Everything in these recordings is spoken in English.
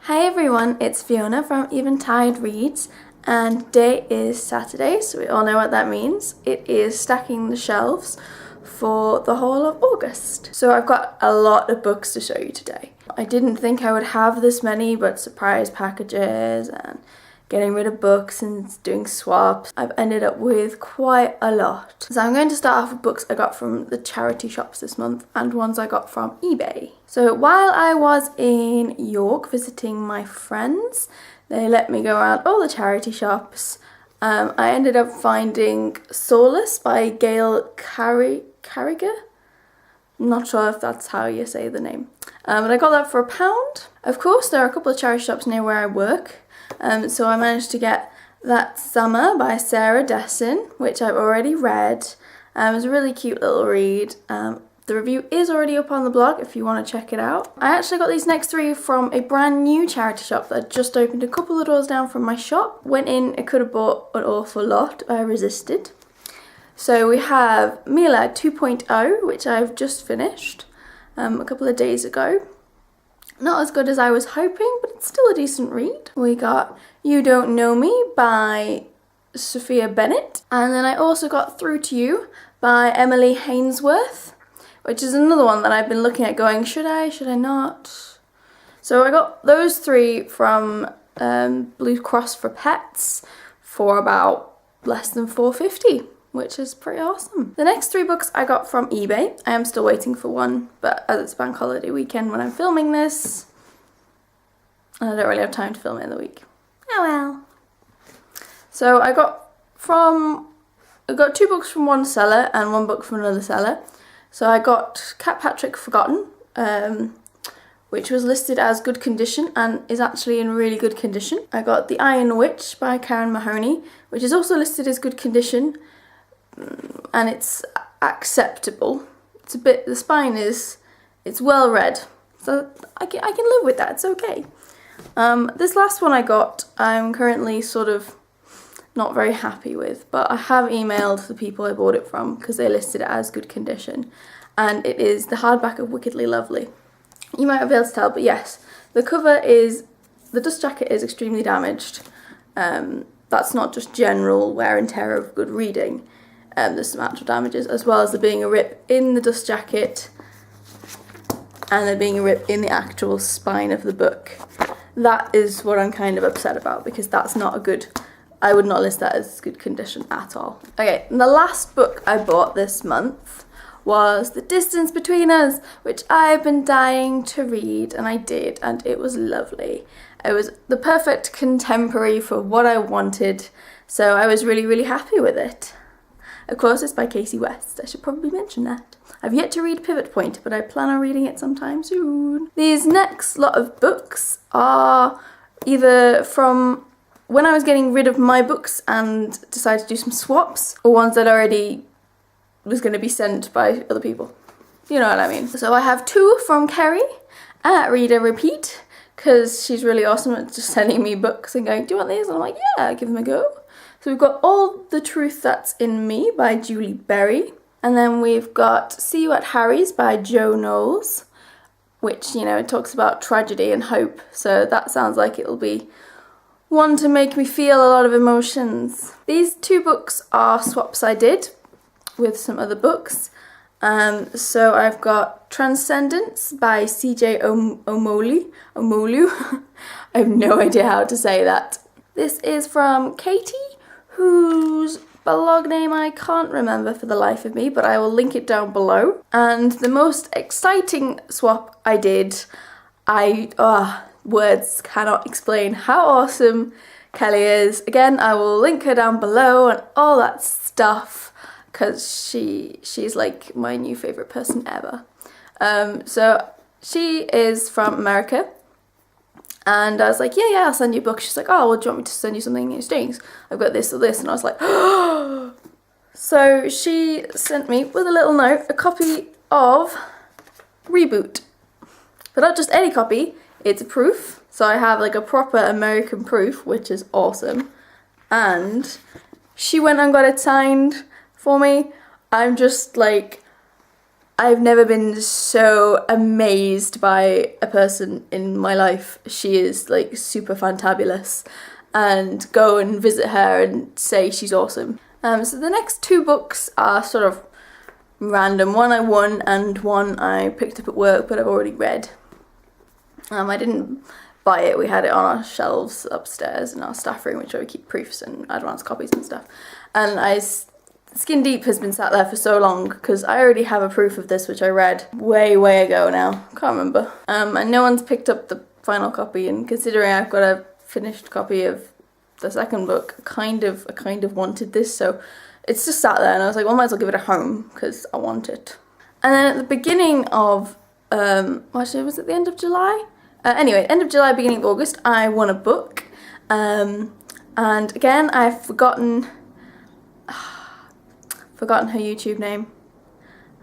Hi everyone, it's Fiona from Eventide Reads, and today is Saturday, so we all know what that means. It is stacking the shelves for the whole of August. So I've got a lot of books to show you today. I didn't think I would have this many, but surprise packages and getting rid of books and doing swaps, I've ended up with quite a lot. So I'm going to start off with books I got from the charity shops this month and ones I got from eBay. So while I was in York visiting my friends, they let me go around all the charity shops. I ended up finding Solace by Gail Carriger. I'm not sure if that's how you say the name. But I got that for £1. Of course, there are a couple of charity shops near where I work. So I managed to get That Summer by Sarah Dessin, which I've already read. It was a really cute little read. The review is already up on the blog if you want to check it out. I actually got these next three from a brand new charity shop that just opened a couple of doors down from my shop. Went in, I could have bought an awful lot, but I resisted. So we have Mila 2.0, which I've just finished a couple of days ago. Not as good as I was hoping, but it's still a decent read. We got You Don't Know Me by Sophia Bennett. And then I also got Through to You by Emily Hainsworth, which is another one that I've been looking at going, should I not? So I got those three from Blue Cross for Pets for about less than £4.50. Which is pretty awesome. The next three books I got from eBay. I am still waiting for one, but as it's bank holiday weekend when I'm filming this, and I don't really have time to film it in the week. Oh well. So I got two books from one seller and one book from another seller. So I got Catpatrick Forgotten, which was listed as good condition and is actually in really good condition. I got The Iron Witch by Karen Mahoney, which is also listed as good condition. And it's acceptable. It's a bit, the spine is, it's well read, so I can live with that, it's okay. This last one I got, I'm currently sort of not very happy with, but I have emailed the people I bought it from because they listed it as good condition, and it is the hardback of Wickedly Lovely. You might not be able to tell, but yes, the dust jacket is extremely damaged. That's not just general wear and tear of good reading. There's some actual damages, as well as there being a rip in the dust jacket and there being a rip in the actual spine of the book. That is what I'm kind of upset about, because that's not a good, I would not list that as good condition at all. Okay, and the last book I bought this month was The Distance Between Us, which I've been dying to read, and I did, and it was lovely. It was the perfect contemporary for what I wanted, so I was really, really happy with it. Of course, it's by Casey West. I should probably mention that. I've yet to read Pivot Point, but I plan on reading it sometime soon. These next lot of books are either from when I was getting rid of my books and decided to do some swaps, or ones that already was going to be sent by other people. You know what I mean. So I have two from Kerry at Read and Repeat, because she's really awesome at just sending me books and going, do you want these? And I'm like, yeah, give them a go. So we've got All the Truth That's in Me by Julie Berry. And then we've got See You at Harry's by Jo Knowles, which, you know, it talks about tragedy and hope. So that sounds like it'll be one to make me feel a lot of emotions. These two books are swaps I did with some other books. So I've got Transcendence by CJ Omolu. I have no idea how to say that. This is from Katie, whose blog name I can't remember for the life of me, but I will link it down below. And the most exciting swap I did, words cannot explain how awesome Kelly is. Again, I will link her down below and all that stuff, because she's like my new favourite person ever. So she is from America. And I was like, yeah, I'll send you a book. She's like, oh, well, do you want me to send you something in exchange? I've got this or this. And I was like, oh. So she sent me, with a little note, a copy of Reboot. But not just any copy, it's a proof. So I have like a proper American proof, which is awesome. And she went and got it signed for me. I'm just like I've never been so amazed by a person in my life. She is like super fantabulous, and go and visit her and say she's awesome. So the next two books are sort of random. One I won and one I picked up at work but I've already read. I didn't buy it, we had it on our shelves upstairs in our staff room, which I would keep proofs and advance copies and stuff. And Skin Deep has been sat there for so long because I already have a proof of this, which I read way ago now. Can't remember. And no one's picked up the final copy, and considering I've got a finished copy of the second book, I kind of wanted this, so it's just sat there and I was like, well, I might as well give it a home because I want it. And then at the beginning of, actually was it the end of July? Anyway, end of July, beginning of August, I won a book. And again, I've forgotten her YouTube name.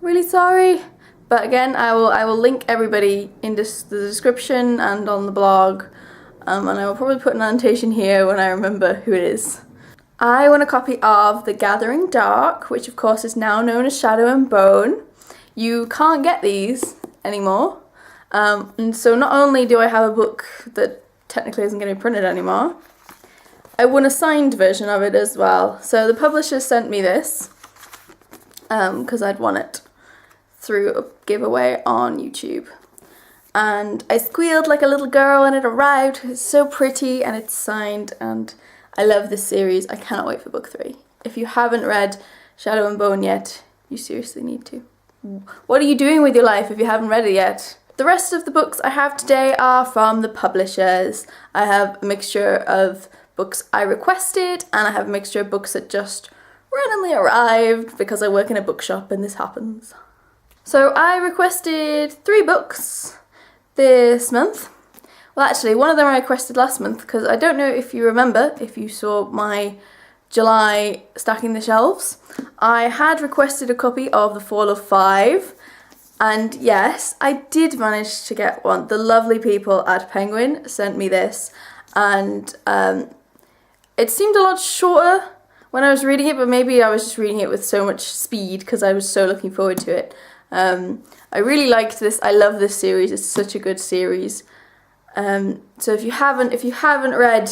Really sorry. But again, I will link everybody in the description and on the blog. And I will probably put an annotation here when I remember who it is. I won a copy of The Gathering Dark, which of course is now known as Shadow and Bone. You can't get these anymore. And so not only do I have a book that technically isn't going to be printed anymore, I won a signed version of it as well. So the publisher sent me this, because I'd won it through a giveaway on YouTube. And I squealed like a little girl when it arrived. It's so pretty and it's signed, and I love this series. I cannot wait for book 3. If you haven't read Shadow and Bone yet, you seriously need to. What are you doing with your life if you haven't read it yet? The rest of the books I have today are from the publishers. I have a mixture of books I requested, and I have a mixture of books that just randomly arrived because I work in a bookshop and this happens. So I requested 3 books this month. Well, actually, one of them I requested last month because I don't know if you remember, if you saw my July Stacking the Shelves. I had requested a copy of The Fall of Five, and yes, I did manage to get one. The lovely people at Penguin sent me this, and it seemed a lot shorter when I was reading it, but maybe I was just reading it with so much speed because I was so looking forward to it. I really liked this. I love this series. It's such a good series. So if you haven't read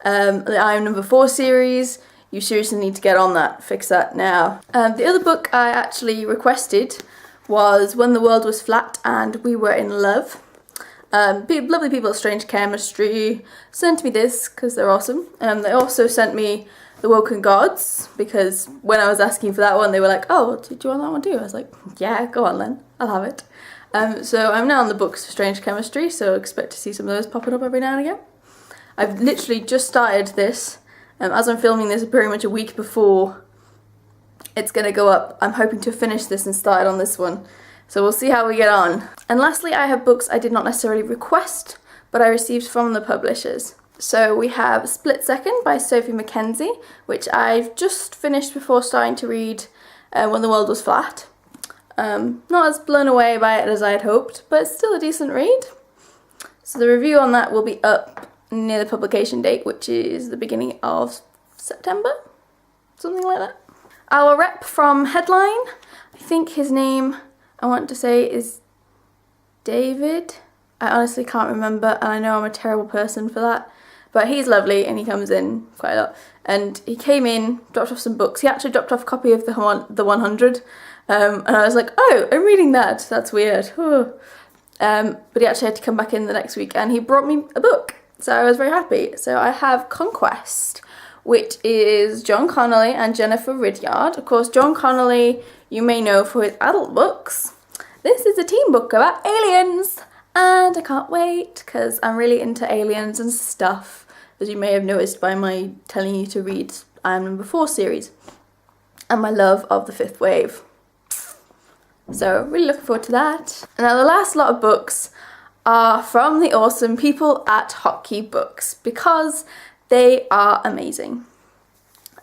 the I Am Number 4 series, you seriously need to get on that. Fix that now. The other book I actually requested was When the World Was Flat and We Were in Love. Lovely people at Strange Chemistry sent me this because they're awesome. They also sent me The Woken Gods, because when I was asking for that one, they were like, oh, do you want that one too? I was like, yeah, go on then, I'll have it. So I'm now on the books for Strange Chemistry, so expect to see some of those popping up every now and again. I've literally just started this. As I'm filming this pretty much a week before it's going to go up, I'm hoping to finish this and start on this one. So we'll see how we get on. And lastly, I have books I did not necessarily request, but I received from the publishers. So we have Split Second by Sophie Mackenzie, which I've just finished before starting to read When the World Was Flat. Not as blown away by it as I had hoped, but it's still a decent read. So the review on that will be up near the publication date, which is the beginning of September, something like that. Our rep from Headline, I think his name, I want to say, is David. I honestly can't remember, and I know I'm a terrible person for that, but he's lovely and he comes in quite a lot. And he came in, dropped off some books. He actually dropped off a copy of the 100, and I was like, oh, I'm reading that. That's weird. But he actually had to come back in the next week, and he brought me a book, so I was very happy. So I have Conquest, which is John Connolly and Jennifer Ridyard. Of course, John Connolly you may know for his adult books. This is a teen book about aliens, and I can't wait because I'm really into aliens and stuff, as you may have noticed by my telling you to read I Am Number 4 series and my love of the Fifth Wave. So really looking forward to that. And now the last lot of books are from the awesome people at Hotkey Books, because they are amazing.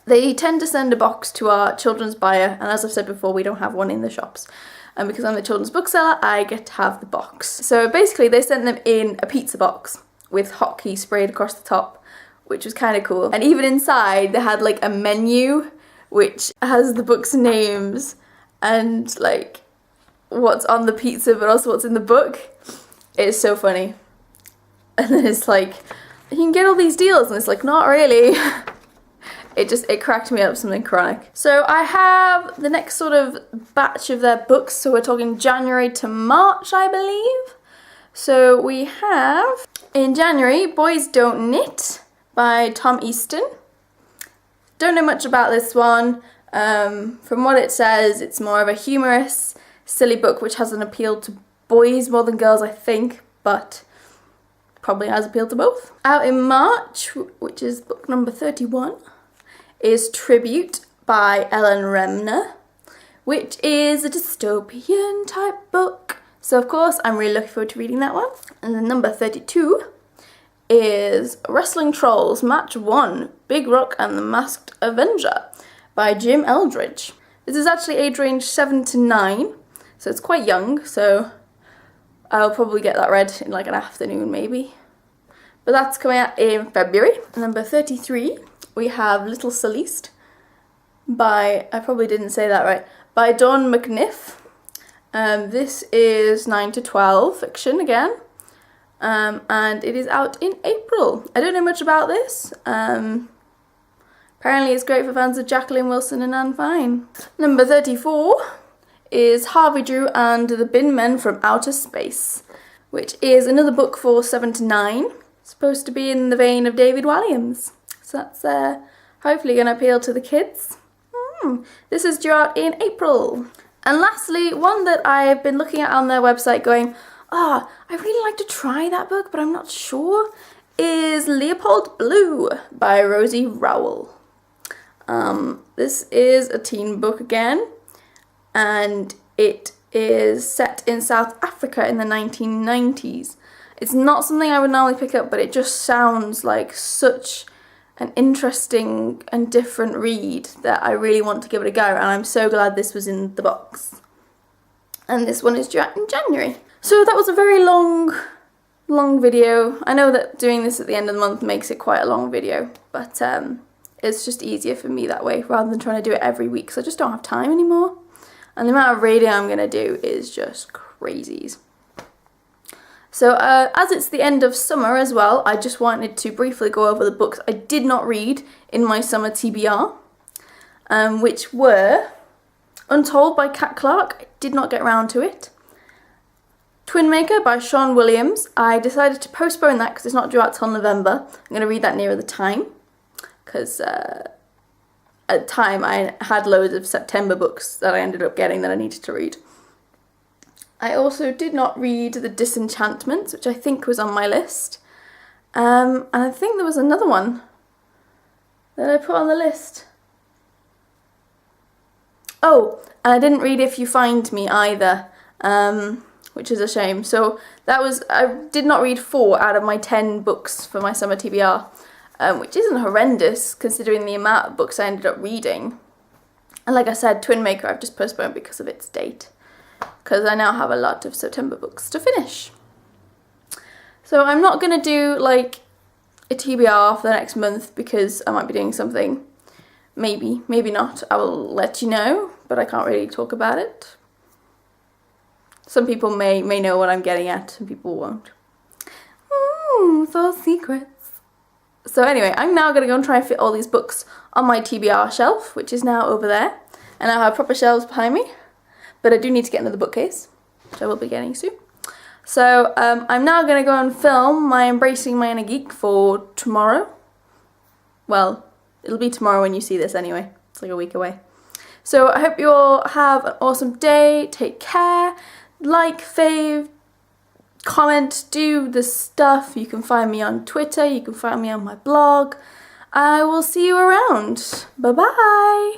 They tend to send a box to our children's buyer, and as I've said before, we don't have one in the shops. And because I'm the children's bookseller, I get to have the box. So basically they sent them in a pizza box with hotkey sprayed across the top, which was kind of cool. And even inside they had like a menu which has the book's names and like what's on the pizza but also what's in the book. It's so funny. And then it's like, you can get all these deals, and it's like, not really. It cracked me up, something chronic. So I have the next sort of batch of their books, so we're talking January to March, I believe. So we have, in January, Boys Don't Knit by Tom Easton. Don't know much about this one. From what it says, it's more of a humorous, silly book which has an appeal to boys more than girls, I think, but probably has appeal to both. Out in March, which is book number 31, is Tribute by Ellen Remner, which is a dystopian type book. So of course I'm really looking forward to reading that one. And then number 32 is Wrestling Trolls Match 1, Big Rock and the Masked Avenger by Jim Eldridge. This is actually age range 7 to 9, so it's quite young, so I'll probably get that read in like an afternoon maybe. But that's coming out in February. Number 33, we have Little Celeste by, I probably didn't say that right, by Dawn McNiff. This is 9 to 12 fiction again, and it is out in April. I don't know much about this. Apparently it's great for fans of Jacqueline Wilson and Anne Fine. Number 34 is Harvey Drew and the Bin Men from Outer Space, which is another book for 7 to 9. Supposed to be in the vein of David Walliams. So that's hopefully going to appeal to the kids. This is due out in April. And lastly, one that I've been looking at on their website going, I really like to try that book, but I'm not sure, is Leopold Blue by Rosie Rowell. This is a teen book again, and it is set in South Africa in the 1990s. It's not something I would normally pick up, but it just sounds like such an interesting and different read that I really want to give it a go, and I'm so glad this was in the box. And this one is due out in January. So that was a very long video. I know that doing this at the end of the month makes it quite a long video, but it's just easier for me that way rather than trying to do it every week, because I just don't have time anymore. And the amount of reading I'm going to do is just crazies. So as it's the end of summer as well, I just wanted to briefly go over the books I did not read in my summer TBR, which were Untold by Kat Clark. I did not get around to it. Twin Maker by Sean Williams. I decided to postpone that because it's not due out till November. I'm going to read that nearer the time, because at the time I had loads of September books that I ended up getting that I needed to read. I also did not read The Disenchantments, which I think was on my list. And I think there was another one that I put on the list. Oh, and I didn't read If You Find Me either, which is a shame. So I did not read 4 out of my 10 books for my summer TBR, which isn't horrendous considering the amount of books I ended up reading. And like I said, Twin Maker I've just postponed because of its date, because I now have a lot of September books to finish. So I'm not going to do like a TBR for the next month because I might be doing something. Maybe not. I will let you know, but I can't really talk about it. Some people may know what I'm getting at, some people won't. It's all secrets. So anyway, I'm now going to go and try and fit all these books on my TBR shelf, which is now over there. And I have proper shelves behind me. But I do need to get another bookcase, which I will be getting soon. So I'm now going to go and film my Embracing My Inner Geek for tomorrow. Well, it'll be tomorrow when you see this anyway. It's like a week away. So I hope you all have an awesome day. Take care. Like, fave, comment, do the stuff. You can find me on Twitter. You can find me on my blog. I will see you around. Bye-bye.